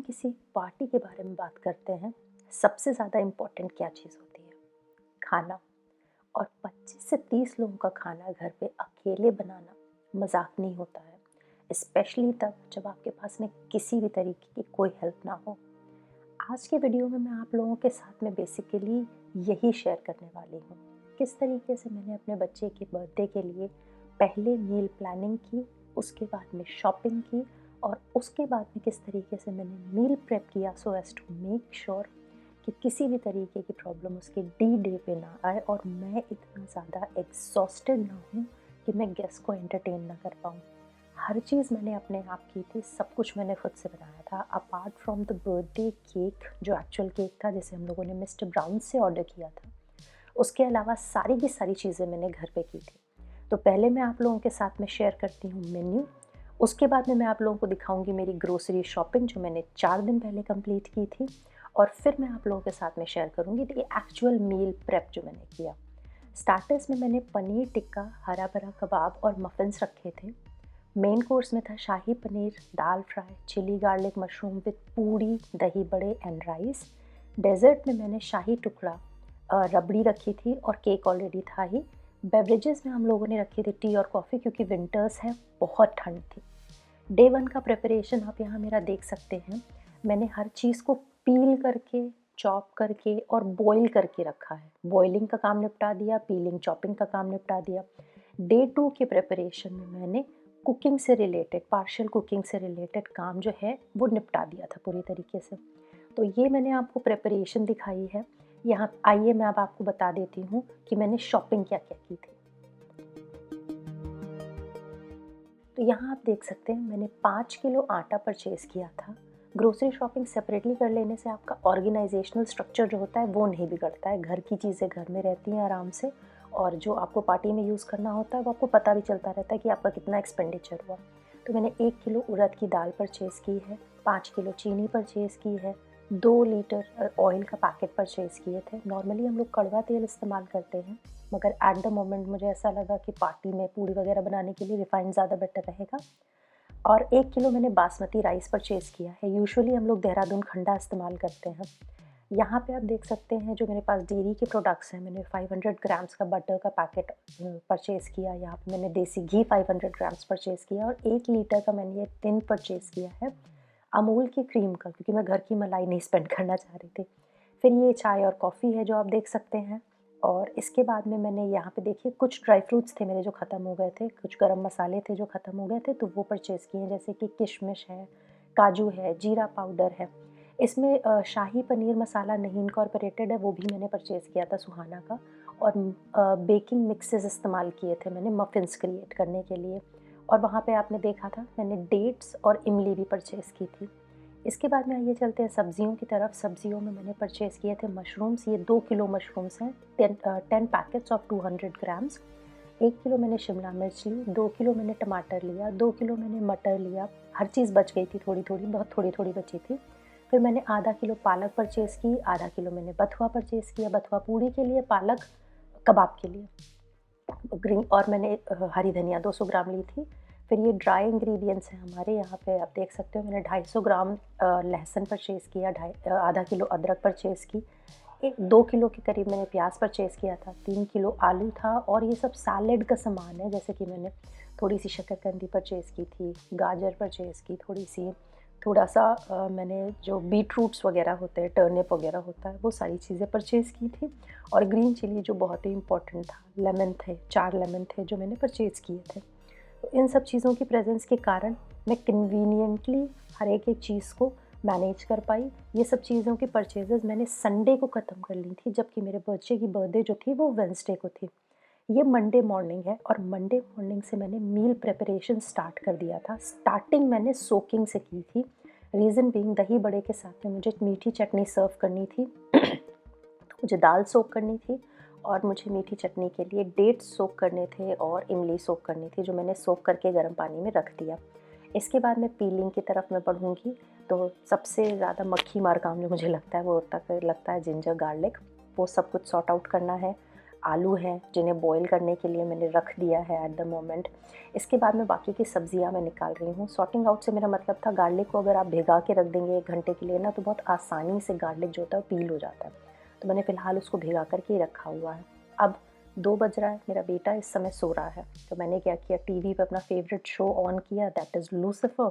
किसी पार्टी के बारे में बात करते हैं, सबसे ज़्यादा इम्पोर्टेंट क्या चीज़ होती है? खाना। और 25 से 30 लोगों का खाना घर पे अकेले बनाना मज़ाक नहीं होता है। स्पेशली तब जब आपके पास में किसी भी तरीके की कोई हेल्प ना हो। आज के वीडियो में मैं आप लोगों के साथ में बेसिकली यही शेयर करने वाली हूँ। किस तरीके से मैंने अपने बच्चे के बर्थडे के लिए पहले मील प्लानिंग की, उसके बाद में शॉपिंग की और उसके बाद में किस तरीके से मैंने मील प्रेप किया so as to make sure कि किसी भी तरीके की प्रॉब्लम उसके डी डे पे ना आए और मैं इतना ज़्यादा एग्जॉस्टेड ना हूँ कि मैं गेस्ट को एंटरटेन ना कर पाऊँ। हर चीज़ मैंने अपने आप की थी, सब कुछ मैंने खुद से बनाया था apart from the birthday cake जो एक्चुअल केक था जिसे हम लोगों ने मिस्टर ब्राउन से ऑर्डर किया था। उसके अलावा सारी की सारी चीज़ें मैंने घर पे की थी। तो पहले मैं आप लोगों के साथ में शेयर करती हूँ मेन्यू, उसके बाद में मैं आप लोगों को दिखाऊंगी मेरी ग्रोसरी शॉपिंग जो मैंने 4 दिन पहले कंप्लीट की थी और फिर मैं आप लोगों के साथ में शेयर करूँगी द एक्चुअल मील प्रेप जो मैंने किया। स्टार्टर्स में मैंने पनीर टिक्का, हरा भरा कबाब और मफ़िन्स रखे थे। मेन कोर्स में था शाही पनीर, दाल fry, chilli garlic mushroom with पूड़ी, दही बड़े एंड राइस। डेज़र्ट में मैंने शाही टुकड़ा, रबड़ी रखी थी और केक ऑलरेडी था ही। बेवरेजेस में हम लोगों ने रखी थी टी और कॉफ़ी क्योंकि विंटर्स है, बहुत ठंड थी। डे 1 का प्रिपरेशन आप यहाँ मेरा देख सकते हैं। मैंने हर चीज़ को पील करके, चॉप करके और बॉईल करके रखा है। बॉइलिंग का काम निपटा दिया, पीलिंग चॉपिंग का काम निपटा दिया। डे 2 के प्रिपरेशन में मैंने कुकिंग से रिलेटेड, पार्शियल कुकिंग से रिलेटेड काम जो है वो निपटा दिया था पूरी तरीके से। तो ये मैंने आपको प्रिपरेशन दिखाई है। यहाँ आइए मैं अब आपको बता देती हूँ कि मैंने शॉपिंग क्या-क्या की थी। तो यहाँ आप देख सकते हैं मैंने 5 किलो आटा परचेज़ किया था। ग्रोसरी शॉपिंग सेपरेटली कर लेने से आपका ऑर्गेनाइजेशनल स्ट्रक्चर जो होता है वो नहीं बिगड़ता है। घर की चीज़ें घर में रहती हैं आराम से और जो आपको पार्टी में यूज़ करना होता है वो आपको पता भी चलता रहता है कि आपका कितना एक्सपेंडिचर हुआ। तो मैंने 1 किलो उड़द की दाल परचेज़ की है, 5 किलो चीनी परचेज़ की है, 2 लीटर ऑयल का पैकेट परचेज़ किए थे। नॉर्मली हम लोग कड़वा तेल इस्तेमाल करते हैं, मगर एट द मोमेंट मुझे ऐसा लगा कि पार्टी में पूड़ी वगैरह बनाने के लिए रिफाइंड ज़्यादा बेटर रहेगा। और 1 किलो मैंने बासमती राइस परचेज़ किया है। यूजुअली हम लोग देहरादून खंडा इस्तेमाल करते हैं। यहाँ पे आप देख सकते हैं जो मेरे पास डेयरी के प्रोडक्ट्स हैं, मैंने 500 ग्राम्स का बटर का पैकेट परचेज़ किया। यहाँ पे मैंने देसी घी 500 ग्राम्स परचेज़ किया और 1 लीटर का मैंने ये टिन परचेज़ किया है अमूल की क्रीम का, क्योंकि मैं घर की मलाई नहीं स्पेंड करना चाह रही थी। फिर ये चाय और कॉफ़ी है जो आप देख सकते हैं। और इसके बाद में मैंने यहाँ पे देखिए कुछ ड्राई फ्रूट्स थे मेरे जो ख़त्म हो गए थे, कुछ गरम मसाले थे जो ख़त्म हो गए थे, तो वो परचेज़ किए हैं, जैसे कि किशमिश है, काजू है, जीरा पाउडर है। इसमें शाही पनीर मसाला नहीं इनकॉर्पोरेटेड है, वो भी मैंने परचेज़ किया था सुहाना का। और बेकिंग मिक्सेस इस्तेमाल किए थे मैंने मफ़िन्स क्रिएट करने के लिए। और वहाँ पे आपने देखा था मैंने डेट्स और इमली भी परचेज़ की थी। इसके बाद में आइए चलते हैं सब्जियों की तरफ। सब्जियों में मैंने परचेज़ किए थे मशरूम्स, ये 2 किलो मशरूम्स हैं, 10 पैकेट्स ऑफ 200 ग्राम्स। 1 किलो मैंने शिमला मिर्च ली, 2 किलो मैंने टमाटर लिया, 2 किलो मैंने मटर लिया। हर चीज़ बच गई थी थोड़ी-थोड़ी, बहुत थोड़ी-थोड़ी बची थी। फिर मैंने आधा किलो पालक परचेज़ की, आधा किलो मैंने बथुआ परचेज़ किया, बथुआ पूड़ी के लिए, पालक कबाब के लिए। ग्रीन और मैंने हरी धनिया 200 ग्राम ली थी। फिर ये ड्राई इंग्रेडिएंट्स हैं हमारे, यहाँ पे आप देख सकते हो मैंने 250 ग्राम लहसुन परचेज़ किया, आधा किलो अदरक परचेज़ की, 2 किलो के करीब मैंने प्याज परचेज़ किया था, 3 किलो आलू था और ये सब सैलेड का सामान है, जैसे कि मैंने थोड़ी-सी शकरकंदी परचेज़ की थी, गाजर परचेज़ की थोड़ी-सी, थोड़ा-सा मैंने जो बीट रूट्स वगैरह होते हैं, टर्निप वगैरह होता है, वो सारी चीज़ें परचेज़ की थी। और ग्रीन चिली जो बहुत ही इम्पोर्टेंट था, लेमन थे, 4 लेमन थे जो मैंने परचेज़ किए थे। तो इन सब चीज़ों की प्रेज़ेंस के कारण मैं कन्वीनिएंटली हर एक चीज़ को मैनेज कर पाई। ये सब चीज़ों की परचेज़ेज़ मैंने संडे को ख़त्म कर ली थी, जबकि मेरे बच्चे की बर्थडे जो थी वो वेडनेसडे को थी। ये मंडे मॉर्निंग है और मंडे मॉर्निंग से मैंने मील प्रिपरेशन स्टार्ट कर दिया था। स्टार्टिंग मैंने सोकिंग से की थी, रीज़न बीइंग दही बड़े के साथ में मुझे मीठी चटनी सर्व करनी थी। तो मुझे दाल सोक करनी थी और मुझे मीठी चटनी के लिए डेट्स सोक करने थे और इमली सोक करनी थी, जो मैंने सोक करके गर्म पानी में रख दिया। इसके बाद मैं पीलिंग की तरफ मैं बढ़ूँगी। तो सबसे ज़्यादा मक्खी मार काम जो मुझे लगता है वो लगता है जिंजर गार्लिक, वो सब कुछ सॉर्ट आउट करना है। आलू हैं जिन्हें बॉईल करने के लिए मैंने रख दिया है एट द मोमेंट। इसके बाद में बाकी की सब्जियां मैं निकाल रही हूँ। सॉर्टिंग आउट से मेरा मतलब था गार्लिक को अगर आप भिगा के रख देंगे 1 घंटे के लिए ना, तो बहुत आसानी से गार्लिक जो होता है पील हो जाता है। तो मैंने फ़िलहाल उसको भिगा करके ही रखा हुआ है। अब 2 बज रहा है, मेरा बेटा इस समय सो रहा है, तो मैंने क्या किया, टीवी पे अपना फेवरेट शो ऑन किया, दैट इज़ लूसिफर,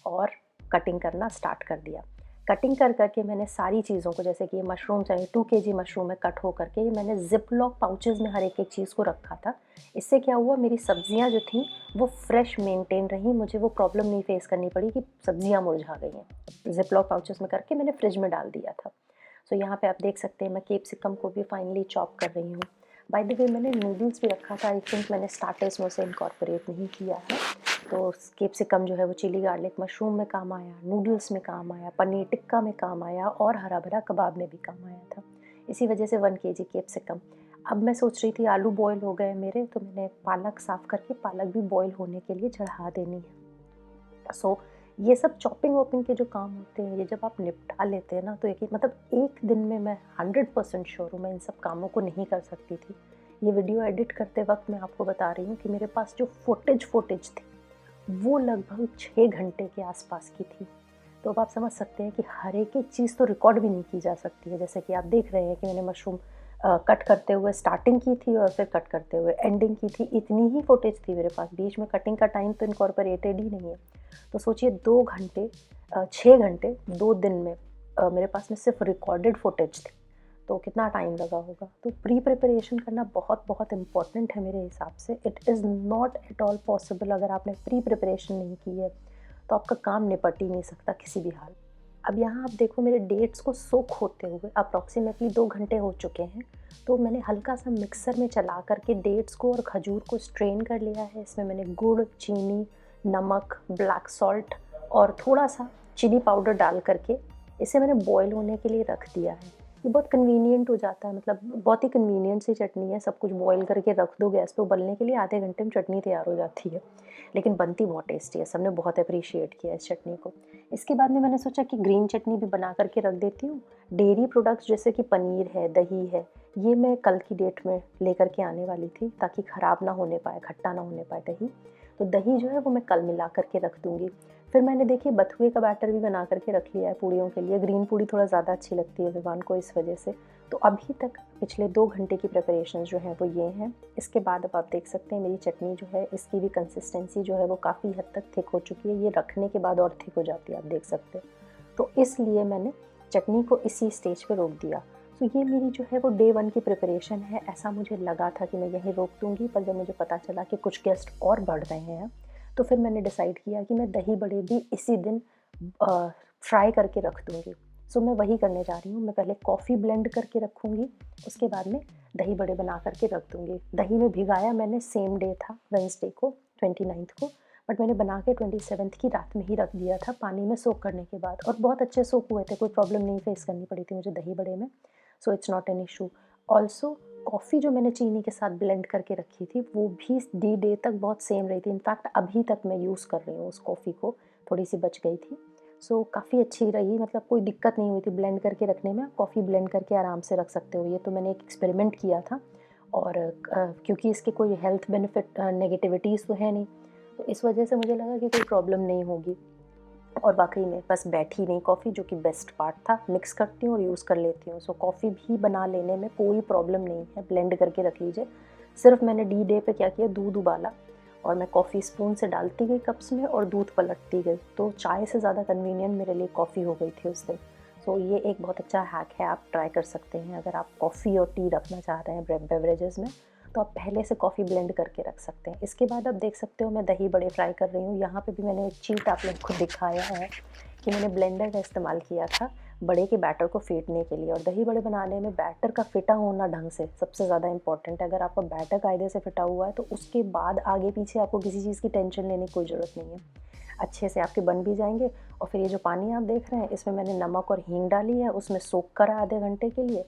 और कटिंग करना स्टार्ट कर दिया। कटिंग कर करके मैंने सारी चीज़ों को, जैसे कि ये मशरूम चाहिए 2 केजी मशरूम है, कट हो करके ये मैंने ज़िप-लॉक पाउचेज़ में हर एक चीज़ को रखा था। इससे क्या हुआ, मेरी सब्जियां जो थीं वो फ्रेश मेंटेन रहीं, मुझे वो प्रॉब्लम नहीं फेस करनी पड़ी कि सब्जियां मुरझा गई हैं। ज़िप-लॉक पाउचेज़ में करके मैंने फ्रिज में डाल दिया था। सो यहाँ पे आप देख सकते हैं मैं कैप्सिकम को भी फाइनली चॉप कर रही हूँ। बाय द वे मैंने नूडल्स भी रखा था, आई थिंक मैंने स्टार्टर्स में उसे इनकॉर्पोरेट नहीं किया है। तो कैप्सिकम जो है वो चिली गार्लिक मशरूम में काम आया, नूडल्स में काम आया, पनीर टिक्का में काम आया और हरा भरा कबाब में भी काम आया था। इसी वजह से 1 केजी कैप्सिकम। अब मैं सोच रही थी आलू बॉयल हो गए मेरे, तो मैंने पालक साफ़ करके पालक भी बॉयल होने के लिए चढ़ा देनी है। सो ये सब चॉपिंग वॉपिंग के जो काम होते हैं, ये जब आप निपटा लेते हैं ना, तो एक मतलब एक दिन में मैं 100% श्योर हूँ मैं इन सब कामों को नहीं कर सकती थी। ये वीडियो एडिट करते वक्त मैं आपको बता रही हूँ कि मेरे पास जो फुटेज थी वो लगभग 6 घंटे के आसपास की थी। तो अब आप समझ सकते हैं कि हर एक चीज़ तो रिकॉर्ड भी नहीं की जा सकती है। जैसे कि आप देख रहे हैं कि मैंने मशरूम कट करते हुए स्टार्टिंग की थी और फिर कट करते हुए एंडिंग की थी। इतनी ही फुटेज थी मेरे पास, बीच में कटिंग का टाइम तो इनकॉर्पोरेटेड ही नहीं है। तो सोचिए 2 घंटे 6 घंटे 2 दिन में मेरे पास में सिर्फ रिकॉर्डेड फुटेज थी, तो कितना टाइम लगा होगा। तो प्री प्रिपरेशन करना बहुत बहुत इम्पॉर्टेंट है मेरे हिसाब से। It is not at all possible, अगर आपने प्री प्रिपरेशन नहीं की है तो आपका काम निपट ही नहीं सकता किसी भी हाल। अब यहाँ आप देखो मेरे डेट्स को सोक होते हुए अप्रॉक्सीमेटली 2 घंटे हो चुके हैं। तो मैंने हल्का सा मिक्सर में चला करके डेट्स को और खजूर को स्ट्रेन कर लिया है। इसमें मैंने गुड़, चीनी, नमक, ब्लैक सॉल्ट और थोड़ा सा चिली पाउडर डाल करके इसे मैंने बॉयल होने के लिए रख दिया है। ये बहुत कन्वीनियंट हो जाता है, मतलब बहुत ही कन्वीनियंट सी चटनी है। सब कुछ बॉयल करके रख दो गैस पे उबलने के लिए, आधे घंटे में चटनी तैयार हो जाती है। लेकिन बनती बहुत टेस्टी है, सबने बहुत अप्रिशिएट किया इस चटनी को। इसके बाद में मैंने सोचा कि ग्रीन चटनी भी बना करके रख देती हूँ। डेयरी प्रोडक्ट्स जैसे कि पनीर है, दही है, ये मैं कल की डेट में लेकर के आने वाली थी ताकि ख़राब ना होने पाए, खट्टा ना होने पाए दही। तो दही जो है वो मैं कल मिला करके रख दूँगी। फिर मैंने देखिए बथुए का बैटर भी बना करके रख लिया है पूड़ियों के लिए। ग्रीन पूड़ी थोड़ा ज़्यादा अच्छी लगती है विवान को, इस वजह से। तो अभी तक पिछले 2 घंटे की प्रिपरेशन जो है वो ये हैं। इसके बाद अब आप देख सकते हैं मेरी चटनी जो है इसकी भी कंसिस्टेंसी जो है वो काफ़ी हद तक थिक हो चुकी है। ये रखने के बाद और थिक हो जाती है, आप देख सकते हैं। तो इसलिए मैंने चटनी को इसी स्टेज पे रोक दिया। तो ये मेरी जो है वो डे 1 की प्रिपरेशन है। ऐसा मुझे लगा था कि मैं यहीं रोक दूँगी, पर जब मुझे पता चला कि कुछ गेस्ट और बढ़ रहे हैं, तो फिर मैंने डिसाइड किया कि मैं दही बड़े भी इसी दिन फ्राई करके रख दूँगी। सो मैं वही करने जा रही हूँ। मैं पहले कॉफ़ी ब्लेंड करके रखूँगी, उसके बाद में दही बड़े बना करके रख दूँगी। दही में भिगाया मैंने सेम डे था, वेडनेसडे को 29th को, बट मैंने बना के 27th की रात में ही रख दिया था पानी में सोक करने के बाद, और बहुत अच्छे सोक हुए थे। कोई प्रॉब्लम नहीं फेस करनी पड़ी थी मुझे दही बड़े में। So it's not an issue. Also coffee जो मैंने चीनी के साथ ब्लेंड करके रखी थी वो भी डी डे तक बहुत सेम रही थी। इनफैक्ट अभी तक मैं यूज़ कर रही हूँ उस कॉफ़ी को, थोड़ी सी बच गई थी। सो काफ़ी अच्छी रही, मतलब कोई दिक्कत नहीं हुई थी ब्लेंड करके रखने में। कॉफ़ी ब्लेंड करके आराम से रख सकते हो। ये तो मैंने एक एक्सपेरिमेंट किया था, और क्योंकि इसके कोई हेल्थ बेनिफिट नेगेटिविटीज़ तो है नहीं, तो इस वजह से मुझे लगा कि कोई प्रॉब्लम नहीं होगी। और वाक़ई में बस बैठी नहीं कॉफ़ी, जो कि बेस्ट पार्ट था। मिक्स करती हूँ और यूज़ कर लेती हूँ। सो कॉफ़ी भी बना लेने में कोई प्रॉब्लम नहीं है, ब्लेंड करके रख लीजिए। सिर्फ मैंने डी डे पे क्या किया, दूध उबाला और मैं कॉफ़ी स्पून से डालती गई कप्स में और दूध पलटती गई। तो चाय से ज़्यादा कन्वीनियंट मेरे लिए कॉफ़ी हो गई थी उस दिन। सो ये एक बहुत अच्छा हैक है, आप ट्राई कर सकते हैं। अगर आप कॉफ़ी और टी रखना चाह रहे हैं बेवरेजेस में, तो आप पहले से कॉफ़ी ब्लेंड करके रख सकते हैं। इसके बाद आप देख सकते हो मैं दही बड़े फ्राई कर रही हूँ। यहाँ पे भी मैंने एक चीट आप लोगों को दिखाया है कि मैंने ब्लेंडर का इस्तेमाल किया था बड़े के बैटर को फेंटने के लिए। और दही बड़े बनाने में बैटर का फिटा होना ढंग से सबसे ज़्यादा इंपॉर्टेंट है। अगर आपका बैटर कायदे से फिटा हुआ है तो उसके बाद आगे पीछे आपको किसी चीज़ की टेंशन लेने की कोई ज़रूरत नहीं है, अच्छे से आपके बन भी जाएंगे। और फिर ये जो पानी आप देख रहे हैं इसमें मैंने नमक और हींग डाली है, उसमें सोक करा आधे घंटे के लिए,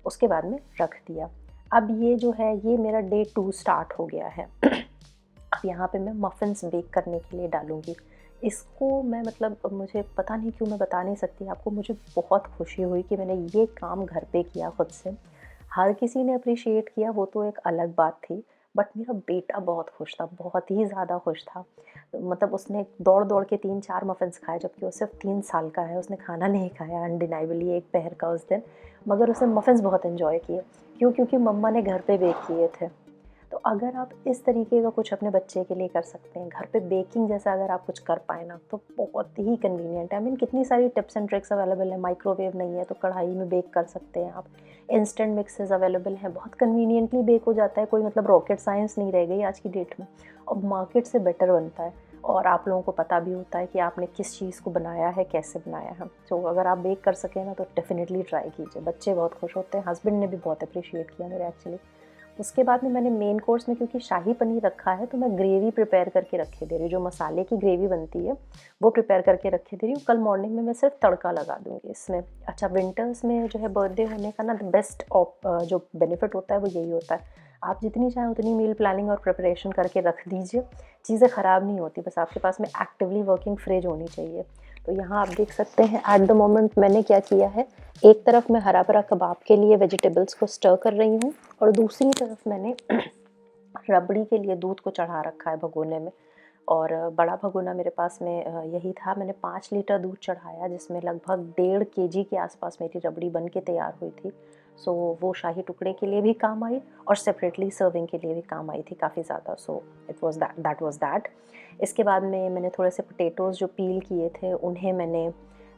उसके बाद में रख दिया। अब ये जो है ये मेरा डे 2 स्टार्ट हो गया है। अब यहाँ पे मैं मफ़िन्स बेक करने के लिए डालूँगी। इसको मैं मतलब मुझे पता नहीं क्यों मैं बता नहीं सकती आपको, मुझे बहुत खुशी हुई कि मैंने ये काम घर पे किया खुद से। हर किसी ने अप्रिशिएट किया वो तो एक अलग बात थी, बट मेरा बेटा बहुत खुश था, बहुत ही ज़्यादा खुश था। मतलब उसने दौड़-दौड़ के 3-4 मफ़िन्स खाए, जबकि वो सिर्फ़ 3 साल का है, उसने खाना नहीं खाया अनडिनाइबली एक पहर का उस दिन, मगर उसने मफ़िन्स बहुत एन्जॉय किए। क्यों? क्योंकि मम्मा ने घर पे बेक किए थे। तो अगर आप इस तरीके का कुछ अपने बच्चे के लिए कर सकते हैं, घर पे बेकिंग जैसा अगर आप कुछ कर पाएँ ना, तो बहुत ही कन्वीनिएंट है। आई मीन कितनी सारी टिप्स एंड ट्रिक्स अवेलेबल है, माइक्रोवेव नहीं है तो कढ़ाई में बेक कर सकते हैं आप। इंस्टेंट मिक्सेज़ अवेलेबल हैं, बहुत कन्वीनिएंटली बेक हो जाता है, कोई मतलब रॉकेट साइंस नहीं रह गई आज की डेट में, और मार्केट से बेटर बनता है। और आप लोगों को पता भी होता है कि आपने किस चीज़ को बनाया है, कैसे बनाया है। तो अगर आप बेक कर सकें ना तो डेफ़िनिटली ट्राई कीजिए, बच्चे बहुत खुश होते हैं, हस्बैंड ने भी बहुत एप्रिशिएट किया मेरे एक्चुअली। उसके बाद में मैंने मेन कोर्स में क्योंकि शाही पनीर रखा है तो मैं ग्रेवी प्रिपेयर करके रखे दे रही हूँ, जो मसाले की ग्रेवी बनती है वो प्रिपेयर करके रखे दे रही हूँ। कल मॉर्निंग में मैं सिर्फ तड़का लगा दूँगी इसमें। अच्छा, विंटर्स में जो है बर्थडे होने का ना द बेस्ट जो बेनिफिट होता है वो यही होता है, आप जितनी चाहें उतनी मील प्लानिंग और प्रिपरेशन करके रख दीजिए, चीज़ें ख़राब नहीं होती, बस आपके पास में एक्टिवली वर्किंग फ्रिज होनी चाहिए। तो यहाँ आप देख सकते हैं एट द मोमेंट मैंने क्या किया है, एक तरफ मैं हरा भरा कबाब के लिए वेजिटेबल्स को स्टर कर रही हूँ और दूसरी तरफ मैंने रबड़ी के लिए दूध को चढ़ा रखा है भगोने में। और बड़ा भगोना मेरे पास में यही था, मैंने 5 लीटर दूध चढ़ाया जिसमें लगभग 1.5 kg के आसपास मेरी रबड़ी बन के तैयार हुई थी। सो वो शाही टुकड़े के लिए भी काम आई और सेपरेटली सर्विंग के लिए भी काम आई थी काफ़ी ज़्यादा। So it was that. इसके बाद में मैंने थोड़े से पोटैटोज़ जो पील किए थे उन्हें मैंने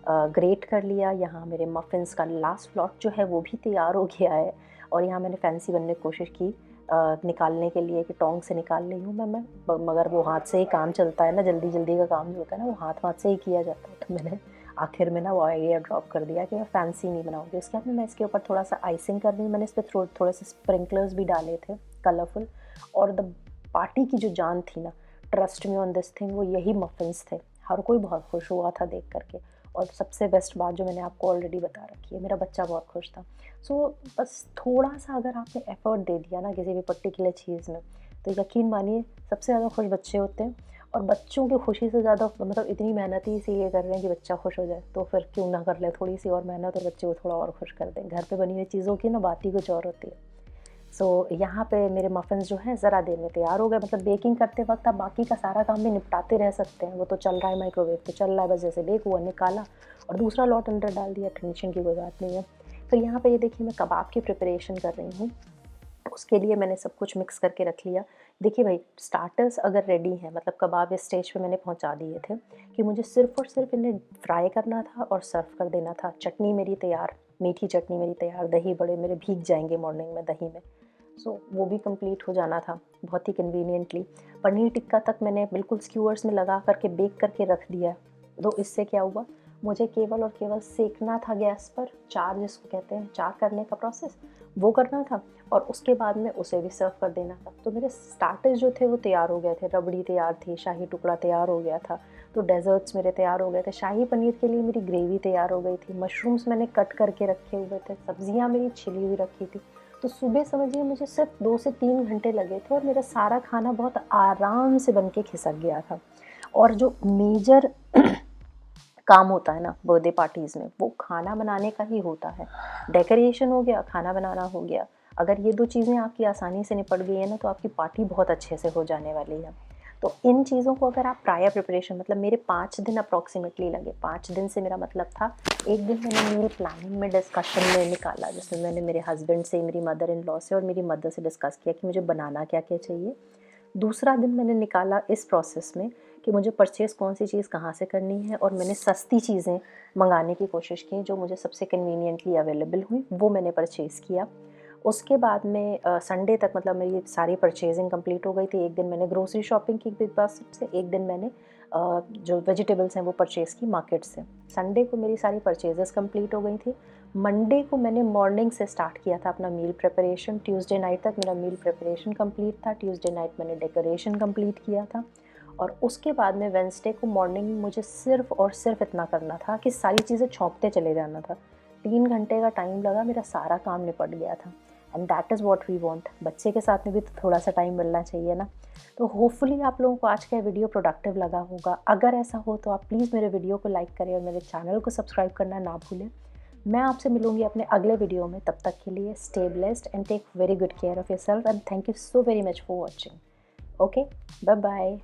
ग्रेट कर लिया। यहाँ मेरे मफ़िन्स का लास्ट लॉट जो है वो भी तैयार हो गया है और यहाँ मैंने फैंसी बनने की कोशिश की निकालने के लिए कि टोंग से निकाल रही हूँ मैं मगर वो हाथ से ही काम चलता है ना, जल्दी का काम जो होता है ना वो हाथ से ही किया जाता है। तो मैंने आखिर में ना वो आइडिया ड्रॉप कर दिया कि मैं फैंसी नहीं बनाऊँगी। उसके बाद में मैं इसके ऊपर थोड़ा सा आइसिंग कर रही हूँ, मैंने इस पर थोड़े से स्प्रिंकलर्स भी डाले थे कलरफुल। और द पार्टी की जो जान थी ना, trust me on this thing, वो यही मफ़िन्स थे। हर कोई बहुत खुश हुआ था देख करके। और सबसे बेस्ट बात जो मैंने आपको ऑलरेडी बता रखी है, मेरा बच्चा बहुत खुश था। सो बस थोड़ा-सा अगर आपने एफ़र्ट दे दिया ना किसी भी पर्टिकुलर चीज़ में, तो यकीन मानिए सबसे ज़्यादा खुश बच्चे होते हैं। और बच्चों की खुशी से ज़्यादा मतलब इतनी मेहनत ही इसीलिए कर रहे हैं कि बच्चा खुश हो जाए, तो फिर क्यों ना कर ले थोड़ी-सी और मेहनत और बच्चे को थोड़ा और खुश कर दें। घर पे बनी हुई चीज़ों की ना बात ही कुछ और होती है। सो यहाँ पे मेरे मफ़िन्स जो हैं ज़रा देर में तैयार हो गए। मतलब बेकिंग करते वक़्त आप बाकी का सारा काम भी निपटाते रह सकते हैं, वो तो चल रहा है, माइक्रोवेव तो चल रहा है, बस जैसे बेक हुआ निकाला और दूसरा लॉट अंदर डाल दिया, टेंशन की कोई बात नहीं है। फिर यहाँ पे ये देखिए मैं कबाब की प्रिपरेशन कर रही हूँ। उसके लिए मैंने सब कुछ मिक्स करके रख लिया। देखिए भाई, स्टार्टर्स अगर रेडी हैं, मतलब कबाब इस स्टेज पे मैंने पहुँचा दिए थे कि मुझे सिर्फ़ और सिर्फ इन्हें फ्राई करना था और सर्व कर देना था। चटनी मेरी तैयार, मीठी चटनी मेरी तैयार, दही बड़े मेरे भीग जाएँगे मॉर्निंग में दही में। सो वो भी कंप्लीट हो जाना था बहुत ही कन्वीनिएंटली। पनीर टिक्का तक मैंने बिल्कुल स्क्यूअर्स में लगा करके बेक करके रख दिया है। तो इससे क्या हुआ, मुझे केवल और केवल सेकना था गैस पर, चार जिसको कहते हैं चार करने का प्रोसेस, वो करना था और उसके बाद में उसे भी सर्व कर देना था। तो मेरे स्टार्टर्स जो थे वो तैयार हो गए थे, रबड़ी तैयार थी, शाही टुकड़ा तैयार हो गया था, तो डेज़र्ट्स मेरे तैयार हो गए थे, शाही पनीर के लिए मेरी ग्रेवी तैयार हो गई थी, मशरूम्स मैंने कट करके रखे हुए थे, सब्जियां मेरी छिली हुई रखी थी। तो सुबह समझिए मुझे सिर्फ 2 से 3 घंटे लगे थे और मेरा सारा खाना बहुत आराम से बन के खिसक गया था। और जो मेजर काम होता है ना बर्थडे पार्टीज़ में, वो खाना बनाने का ही होता है। डेकोरेशन हो गया, खाना बनाना हो गया। अगर ये 2 चीज़ें आपकी आसानी से निपट गई है ना, तो आपकी पार्टी बहुत अच्छे से हो जाने वाली है। तो इन चीज़ों को अगर आप प्रायर प्रिपरेशन, मतलब मेरे 5 दिन अप्रॉक्सिमेटली लगे। 5 दिन से मेरा मतलब था, एक दिन मैंने मील प्लानिंग में डिस्कशन में निकाला, जिसमें मैंने मेरे हस्बैंड से, मेरी मदर इन लॉ से और मेरी मदर से डिस्कस किया कि मुझे बनाना क्या-क्या चाहिए। दूसरा दिन मैंने निकाला इस प्रोसेस में कि मुझे परचेज़ कौन सी चीज़ कहाँ से करनी है और मैंने सस्ती चीज़ें मंगाने की कोशिश की जो मुझे सबसे कन्वीनिएंटली अवेलेबल हुई, वो मैंने परचेज़ किया। उसके बाद में संडे तक मतलब मेरी सारी परचेज़िंग कंप्लीट हो गई थी। एक दिन मैंने ग्रोसरी शॉपिंग की बिग बास्केट से, एक दिन मैंने जो वेजिटेबल्स हैं वो परचेज़ की मार्केट से। संडे को मेरी सारी परचेज़ेस कंप्लीट हो गई थी। मंडे को मैंने मॉर्निंग से स्टार्ट किया था अपना मील प्रिपरेशन। ट्यूसडे नाइट तक मेरा मील प्रिपरेशन कंप्लीट था। ट्यूसडे नाइट मैंने डेकोरेशन कंप्लीट किया था और उसके बाद में वेडनेसडे को मॉर्निंग में मुझे सिर्फ़ और सिर्फ इतना करना था कि सारी चीज़ें छौंकते चले जाना था। 3 घंटे का टाइम लगा, मेरा सारा काम निपट गया था। And that is what we want. बच्चे के साथ में भी तो थोड़ा सा टाइम मिलना चाहिए ना। तो होपफुली आप लोगों को आज का वीडियो प्रोडक्टिव लगा होगा। अगर ऐसा हो तो आप प्लीज़ मेरे वीडियो को लाइक करें और मेरे चैनल को सब्सक्राइब करना ना भूलें। मैं आपसे मिलूंगी अपने अगले वीडियो में। तब तक के लिए stay blessed and take very good care of yourself and thank you so very much for watching. Okay, bye bye.